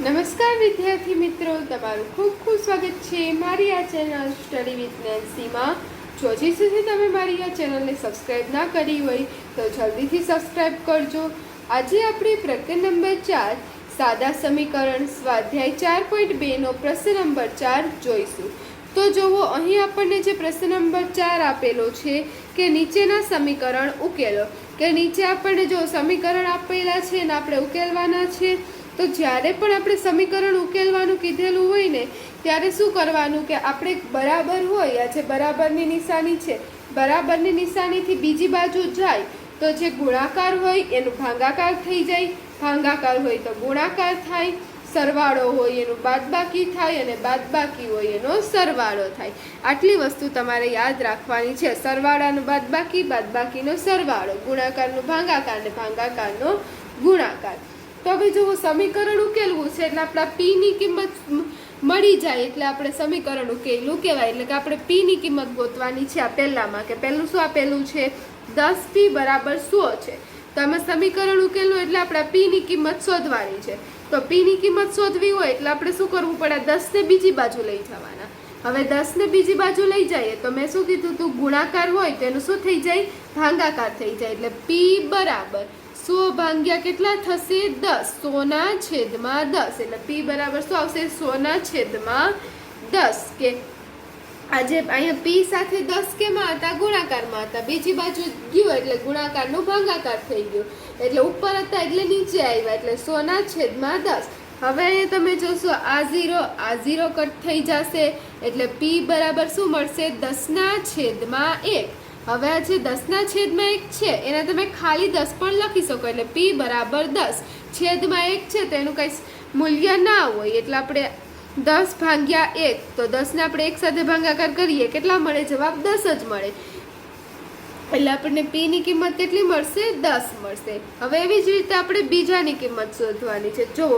નમસ્કાર વિદ્યાર્થી મિત્રો, તમારું ખૂબ ખૂબ સ્વાગત છે મારી આ ચેનલ સ્ટડી વિથ નેન્સીમાં. જો હજી સુધી તમે મારી આ ચેનલને સબસ્ક્રાઈબ ના કરી હોય તો જલ્દીથી સબસ્ક્રાઈબ કરજો. આજે આપણે પ્રકરણ નંબર 4 સાદા સમીકરણ સ્વાધ્યાય 4.2 નો પ્રશ્ન નંબર 4 જોઈશું. તો જુઓ, અહીં આપણને જે પ્રશ્ન નંબર 4 આપેલો છે કે નીચેના સમીકરણ ઉકેલો. કે નીચે આપણને જો સમીકરણ આપેલા છે ને આપણે ઉકેલવાના છે. તો જ્યારે પણ આપણે સમીકરણ ઉકેલવાનું કીધેલું હોય ને ત્યારે શું કરવાનું કે આપણે બરાબર હોય, આ જે બરાબરની નિશાની છે, બરાબરની નિશાનીથી બીજી બાજુ જાય તો જે ગુણાકાર હોય એનું ભાગાકાર થઈ જાય, ભાગાકાર હોય તો ગુણાકાર થાય, સરવાળો હોય એનું બાદબાકી થાય અને બાદબાકી હોય એનો સરવાળો થાય. આટલી વસ્તુ તમારે યાદ રાખવાની છે. સરવાળાનું બાદબાકી, બાદબાકીનો સરવાળો, ગુણાકારનું ભાગાકાર અને ભાગાકારનો ગુણાકાર. તો હવે જો સમીકરણ ઉકેલવું છે એટલે આપણા પી ની કિંમત મળી જાય એટલે આપણે સમીકરણ ઉકેલું કહેવાય. એટલે કે આપણે પી ની કિંમત ગોતવાની છે. આ પહેલામાં કે પહેલું શું આપેલું છે? 10p બરાબર 100 છે. તો આમાં સમીકરણ ઉકેલવું એટલે આપણે પી ની કિંમત શોધવાની છે. તો પી ની કિંમત શોધવી હોય એટલે આપણે શું કરવું પડે? 10 ને બીજી બાજુ લઈ જવાના. હવે 10 ને બીજી બાજુ લઈ જઈએ તો મેં શું કીધું તું? ગુણાકાર હોય તો એનું શું થઈ જાય? ભાગાકાર થઈ જાય. એટલે પી બરાબર 100 ભાગ્યા કેટલા થશે? 10. 100 ના છેદમાં 10. એટલે પી બરાબર શું આવશે? 100 ના છેદમાં 10. કે આજે અહીંયા પી સાથે 10 કેમાં હતા? ગુણાકારમાં હતા. બીજી બાજુ ગયું એટલે ગુણાકારનો ભાગાકાર થઈ ગયો. એટલે ઉપર હતા એટલે નીચે આવ્યા. એટલે 100 ના છેદમાં 10. હવે અહીંયા તમે જોશો આ 0 કટ થઈ જશે. એટલે પી બરાબર શું મળશે? 10 ના છેદમાં 1. હવે આ જે 10 ના છેદમાં 1 છે એના તમે ખાલી 10 પણ લખી શકો. એટલે પી બરાબર 10 છેદમાં 1 છે તો એનું કંઈ મૂલ્ય ના હોય. એટલે આપણે 10 ભાગ્યા 1 તો 10 ને આપણે એક સાથે ભાગાકાર કરીએ કેટલા મળે? જવાબ 10 જ મળે. એટલે આપણને પી ની કિંમત કેટલી મળશે? 10 મળશે. હવે એવી જ રીતે આપણે બીજાની કિંમત શોધવાની છે. જો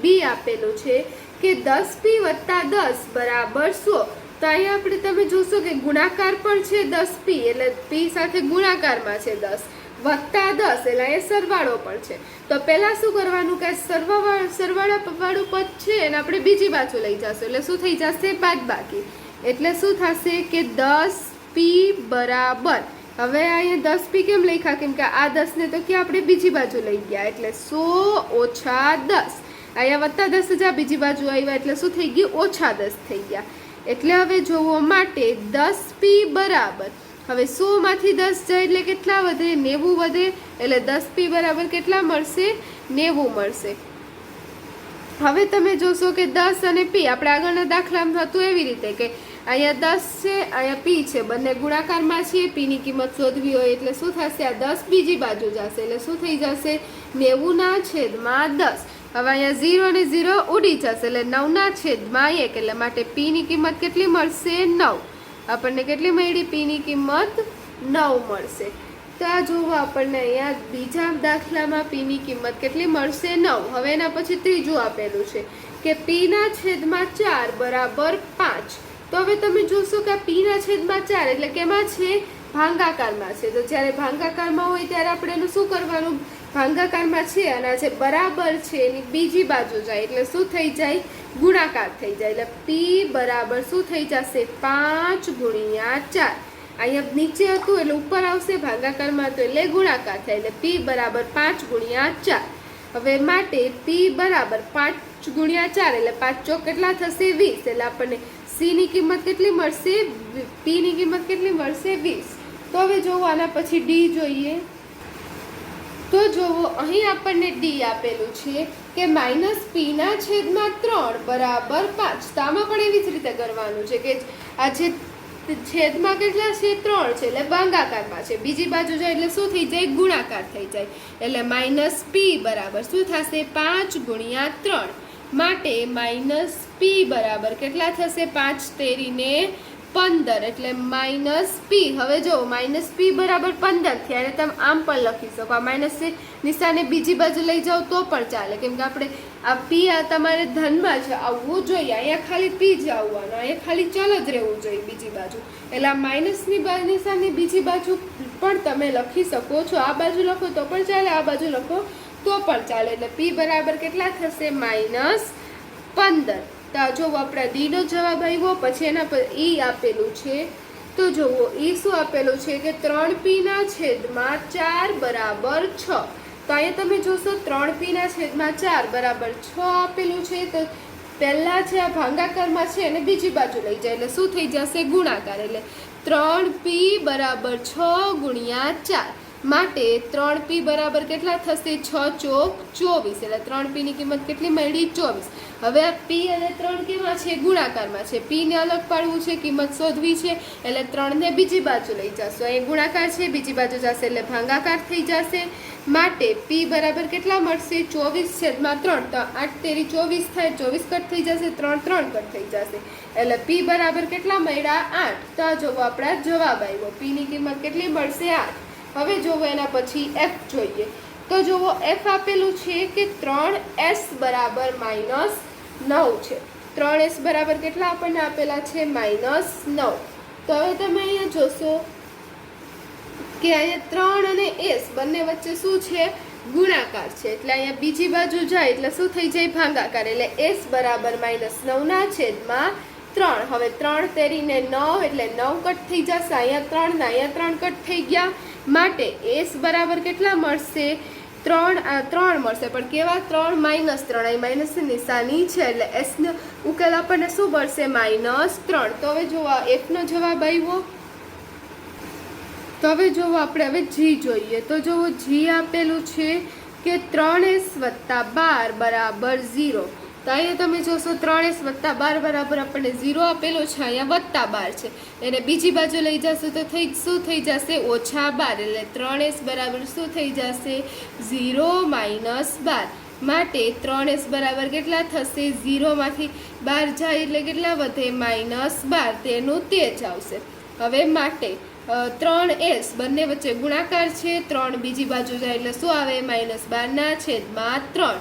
બી આપેલું છે કે 10p વત્તા 10 બરાબર 100. તો અહીંયા આપણે તમે જોશો કે ગુણાકાર પણ છે 10p એટલે p સાથે ગુણાકારમાં છે 10 વત્તા 10 એટલે અહીંયા સરવાળો પણ છે. તો પહેલા શું કરવાનું કે સરવાળા વાળું પદ છે એને આપણે બીજી બાજુ લઈ જશું. એટલે શું થઈ જશે? બાદબાકી. એટલે શું થશે કે 10p બરાબર, હવે અહીંયા 10p કેમ લખ્યા? કેમ કે આ 10 ને તો ક્યાં આપણે બીજી બાજુ લઈ ગયા. એટલે 100 ઓછા 10. અહીંયા વત્તા 10 જ બીજી બાજુ આવ્યા એટલે શું થઈ ગયું? ઓછા 10 થઈ ગયા. એટલે હવે જોવો માટે 10p બરાબર, હવે 100 માંથી 10 જાય એટલે કેટલા વધે? 90 વધે. એટલે 10p બરાબર કેટલા મળશે? 90 મળશે. હવે તમે જોશો કે 10 અને p આપણે આગળના દાખલામાં હતું એવી રીતે કે અહીંયા 10 છે, અહીંયા p છે, બંને ગુણાકારમાં છે. p ની કિંમત શોધવી હોય એટલે શું થશે? આ 10 બીજી બાજુ જશે એટલે શું થઈ જશે? 90 ના છેદમાં 10. હવે અહીંયા 0 અને 0 ઉડી જશે એટલે 9 ના છેદમાં 1. એટલે માટે પી ની કિંમત કેટલી મળશે? 9. આપણને કેટલી મળી? પી ની કિંમત 9 મળશે. તો આ જોવો આપણને અહીંયા બીજા દાખલામાં પી ની કિંમત કેટલી મળશે? 9. હવે એના પછી ત્રીજું આપેલું છે કે પી ના છેદમાં 4 બરાબર 5. તો હવે તમે જોશો કે આ પી ના છેદમાં 4 એટલે કેમાં છે? ભાગાકારમાં છે. તો જ્યારે ભાગાકારમાં હોય ત્યારે આપણે એનું શું કરવાનું? ભાગાકારમાં છે અને આ જે બરાબર છે એની બીજી બાજુ જાય એટલે શું થઈ જાય? ગુણાકાર થઈ જાય. એટલે પી બરાબર શું થઈ જશે? 5 ગુણ્યા 4. અહીંયા નીચે હતું એટલે ઉપર આવશે, ભાગાકારમાં હતું એટલે ગુણાકાર થાય. એટલે પી બરાબર 5 ગુણ્યા 4. હવે માટે પી બરાબર 5 ગુણ્યા 4 એટલે 5 ચોક કેટલા થશે? 20. એટલે આપણને સી ની કિંમત કેટલી મળશે? પી ની કિંમત કેટલી મળશે? 20. તો હવે જોવો આના પછી ડી જોઈએ. તો જોવો અહીં આપણને ડી આપેલું છે કે -p ના છેદમાં 3 બરાબર 5. તો આમાં પણ એવી જ રીતે કરવાનું છે કે આ જે છેદમાં કેટલા છે? 3 છે એટલે ભાગાકારમાં છે. બીજી બાજુ જાય એટલે શું થઈ જાય? ગુણાકાર થઈ જાય. એટલે -p બરાબર શું થશે? 5 ગુણ્યા 3. માટે -p બરાબર કેટલા થશે? 5 તેરીને 15. એટલે -p. હવે જો -p બરાબર 15 થયા અને તમે આમ પણ લખી શકો. આ માઇનસ નિશાને બીજી બાજુ લઈ જાઓ તો પણ ચાલે. કેમ કે આપણે આ p આ તમારે ધનમાં જ આવવું જોઈએ. અહીંયા ખાલી p જ આવવાનું, અહીંયા ખાલી ચલ જ રહેવું જોઈએ બીજી બાજુ. એટલે આ માઇનસની નિશાને બીજી બાજુ પણ તમે લખી શકો છો. આ બાજુ લખો તો પણ ચાલે, આ બાજુ લખો તો પણ ચાલે. એટલે પી બરાબર કેટલા થશે? -15. તો જો આપણે ડી નો જવાબ આવ્યો. પછી એના પર ઈ આપેલું છે. તો જુઓ ઈ શું આપેલું છે કે 3p ના છેદમાં 4 બરાબર 6. તો અહીંયા તમે જોશો 3p ના છેદમાં 4 બરાબર 6 આપેલું છે. તો પહેલા છે આ ભાગાકારમાં છે અને બીજી બાજુ લઈ જાય એટલે શું થઈ જશે? ગુણાકાર. એટલે 3p બરાબર 6 ગુણ્યા 4 માટે 3p બરાબર કેટલા થશે? 6 ચોક 24. એટલે 3p ની કિંમત કેટલી મળી? 24. હવે આ p અને 3 કેવા છે? ગુણાકારમાં છે. p ને અલગ પાડવું છે, કિંમત શોધવી છે. એટલે 3 ને બીજી બાજુ લઈ જશો. અહીં ગુણાકાર છે, બીજી બાજુ જશે એટલે ભાગાકાર થઈ જશે. માટે p બરાબર કેટલા મળશે? 24/3. તો 8 તેરી 24 થાય, 24 કટ થઈ જશે, 3 કટ થઈ જશે. એટલે p બરાબર કેટલા મળ્યા? 8. તો આ જોવો આપણા જવાબ આવ્યો. p ની કિંમત કેટલી મળશે? 8. હવે જોવો એના પછી f જોઈએ. તો જોવો f આપેલું છે કે 3s બરાબર -9 છે. 3s બરાબર કેટલા આપણને આપેલા છે? -9. તો હવે તમે અહીંયા જોશો કે અહીંયા 3 અને s બંને વચ્ચે શું છે? ગુણાકાર છે. એટલે અહીંયા બીજી બાજુ જાય એટલે શું થઈ જાય? ભાગાકાર. એટલે s બરાબર -9 ના છેદમાં 3. હવે 3 તેરીને 9 એટલે 9 કટ થઈ જશે. અહીંયા 3 ને અહીંયા 3 કટ થઈ ગયા. માટે s બરાબર કેટલા મળશે? 3 મળશે. પણ કેવા? 3 -3. અહીં માઇનસની નિશાની છે એટલે s નો ઉકેલ આપણને શું મળશે? -3. તો હવે જો f નો જવાબ આવ્યો. તો હવે જો આપણે હવે g જોઈએ. તો જો g આપેલું છે કે 3s + 12 બરાબર 0. તો અહીંયા તમે જોશો 3s + 12 બરાબર આપણને 0 આપેલો છે. અહીંયા +12 છે. એને બીજી બાજુ લઈ જશો તો શું થઈ જશે? -12. એટલે 3s બરાબર શું થઈ જશે? 0 - 12. માટે 3s બરાબર કેટલા થશે? 0 માંથી 12 જાય એટલે કેટલા વધે? -12. તેનું તે જ આવશે. હવે માટે 3s બંને વચ્ચે ગુણાકાર છે. 3 બીજી બાજુ જાય એટલે શું આવે? -12 ના છેદમાં 3.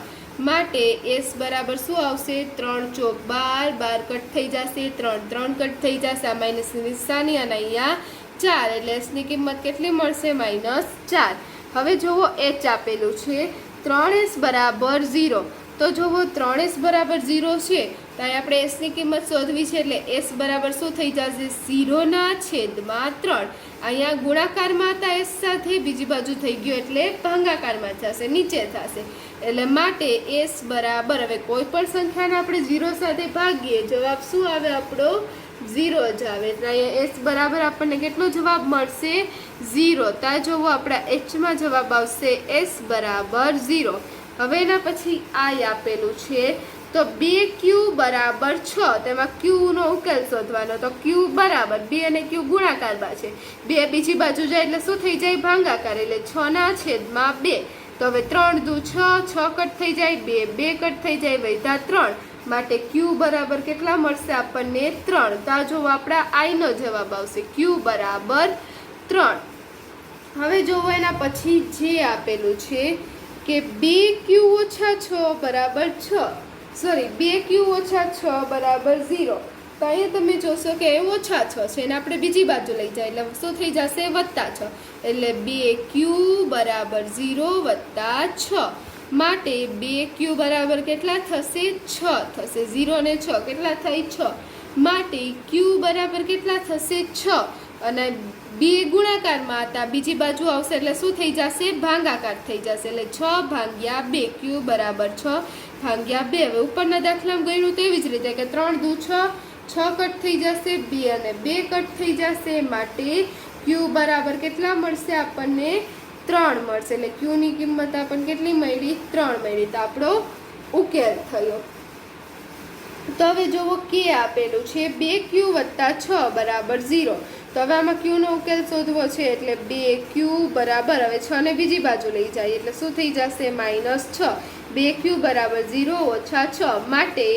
માટે s બરાબર શું આવશે? 3 ચોક 12, 12 કટ થઈ જશે, 3 કટ થઈ જશે. આ માઇનસની નિશાની અને અહીંયા 4 એટલે s ની કિંમત કેટલી મળશે? -4. હવે જુઓ h આપેલું છે 3s બરાબર 0. તો જુઓ 3s બરાબર 0 છે તો અહીં આપણે s ની કિંમત શોધવી છે. એટલે s બરાબર શું થઈ જશે? 0 ના છેદમાં 3. અહીંયા ગુણાકારમાં હતા s સાથે, બીજી બાજુ થઈ ગયો એટલે ભાગાકારમાં થશે, નીચે થશે. એટલે માટે s બરાબર, હવે કોઈ પણ સંખ્યાને આપણે 0 સાથે ભાગીએ જવાબ શું આવે? આપણો 0 જ આવે. એટલે અહીંયા s બરાબર આપણને કેટલો જવાબ મળશે? 0. ત્યાં જોવો આપણા h માં જવાબ આવશે s બરાબર 0. હવે એના પછી I આપેલું છે તો 2q બરાબર 6. તેમાં q નો ઉકેલ શોધવાનો. તો q બરાબર 2 અને q ગુણાકારમાં છે. 2 બીજી બાજુ જાય એટલે શું થઈ જાય? ભાગાકાર. એટલે 6 ના છેદમાં 2. તો હવે 3 દુ 6, 6 કટ થઈ જાય, 2 કટ થઈ જાય, વધ્યા 3. માટે q બરાબર કેટલા મળશે આપણને? 3. તો આ જો આપણા I નો જવાબ આવશે q બરાબર 3. હવે જોવો એના પછી જે આપેલું છે કે 2q ઓછા 6 બરાબર 2q ઓછા 6 બરાબર 0. તો અહીંયા તમે જોશો કે ઓછા 6 છે અને આપણે બીજી બાજુ લઈ જાય એટલે શું થઈ જશે? +6. એટલે 2q બરાબર 0 + 6. માટે 2q બરાબર કેટલા થશે? 6 થશે. 0 ને 6 કેટલા થઈ? 6. માટે q બરાબર કેટલા થશે? 6. અને 2 ગુણાકારમાં હતા, બીજી બાજુ આવશે એટલે શું થઈ જશે? ભાગાકાર થઈ જશે. એટલે 6/2. q બરાબર 6/2. હવે ઉપરના દાખલામાં ગણ્યું તેવી જ રીતે કે 3 દુ 6, 6 કટ થઈ જશે, 2 અને 2 કટ થઈ જશે. માટે q બરાબર કેટલા મળશે આપણને? 3 મળશે. એટલે q ની કિંમત આપણને કેટલી મળી? 3 મળી. તો આપણો ઉકેલ થયો. તો હવે જોવો કે આપેલું છે 2q + 6 બરાબર 0. તો હવે આમાં q નો ઉકેલ શોધવો છે. એટલે 2q બરાબર, હવે 6 ને બીજી બાજુ લઈ જાય એટલે શું થઈ જશે? -6. 2q બરાબર 0 ઓછા 6. માટે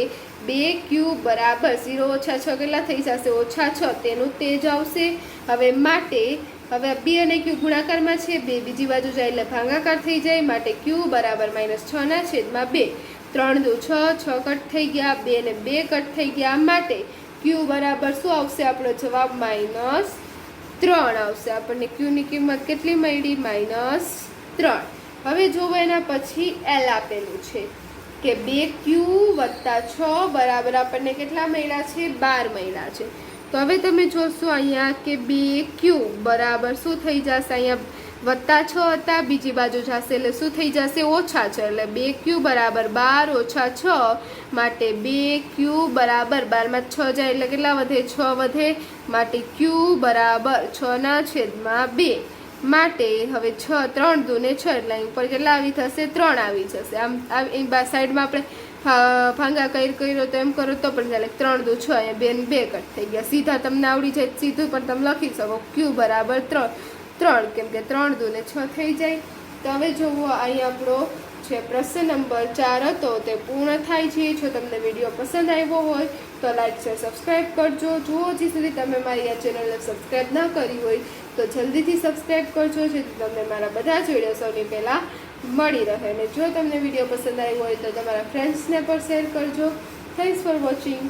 2q બરાબર 0 ઓછા 6 કેટલા થઈ જશે? -6. તેનું તે જ આવશે. હવે માટે હવે 2 અને q ગુણાકારમાં છે, 2 બીજી બાજુ જાય એટલે ભાગાકાર થઈ જાય. માટે q બરાબર -6 ના છેદમાં 2. 3 દુ 6, 6 કટ થઈ ગયા, 2 અને 2 કટ થઈ ગયા. માટે q બરાબર શું આવશે? આપણો જવાબ -3 આવશે. આપણને q ની કિંમત કેટલી મળી? -3. હવે જોવો એના પછી એલ આપેલું છે કે 2q વત્તા 6 બરાબર આપણને કેટલા મળ્યા છે? 12 મળ્યા છે. તો હવે તમે જોશો અહીંયા કે 2q બરાબર શું થઈ જશે? અહીંયા વત્તા 6 હતા, બીજી બાજુ જશે એટલે શું થઈ જશે? ઓછા 6. એટલે 2q બરાબર 12 ઓછા 6 માટે 2q બરાબર 12 માં 6 જાય એટલે કેટલા વધે? 6 વધે. માટે q બરાબર 6 ના છેદમાં 2 માટે હવે 6 3 દુ ને 6 એટલે અહીં ઉપર કેટલા આવી થશે? 3 આવી જશે. આમ સાઈડમાં આપણે ભાંગા કર્યો તો એમ કરો તો પણ ચાલે. 3 દુ 6 અહીંયા 2 ને 2 કટ થઈ ગયા. સીધા તમને આવડી જાય સીધું પણ તમે લખી શકો q બરાબર 3 કેમ કે 3 દુ ને 6 થઈ જાય. તો હવે જોવો અહીં આપણો જે પ્રશ્ન નંબર 4 હતો તે પૂર્ણ થાય છે. જો તમને વિડીયો પસંદ આવ્યો હોય તો લાઈક શેર સબસ્ક્રાઈબ કરજો. જો હજી સુધી તમે મારી આ ચેનલને સબસ્ક્રાઈબ ના કરી હોય તો જલ્દીથી સબસ્ક્રાઈબ કરજો જેથી તમને મારા બધા જ વિડીયો સૌથી પહેલાં મળી રહે. અને જો તમને વિડીયો પસંદ આવ્યો હોય તો તમારા ફ્રેન્ડ્સને પણ શેર કરજો. Thanks for watching.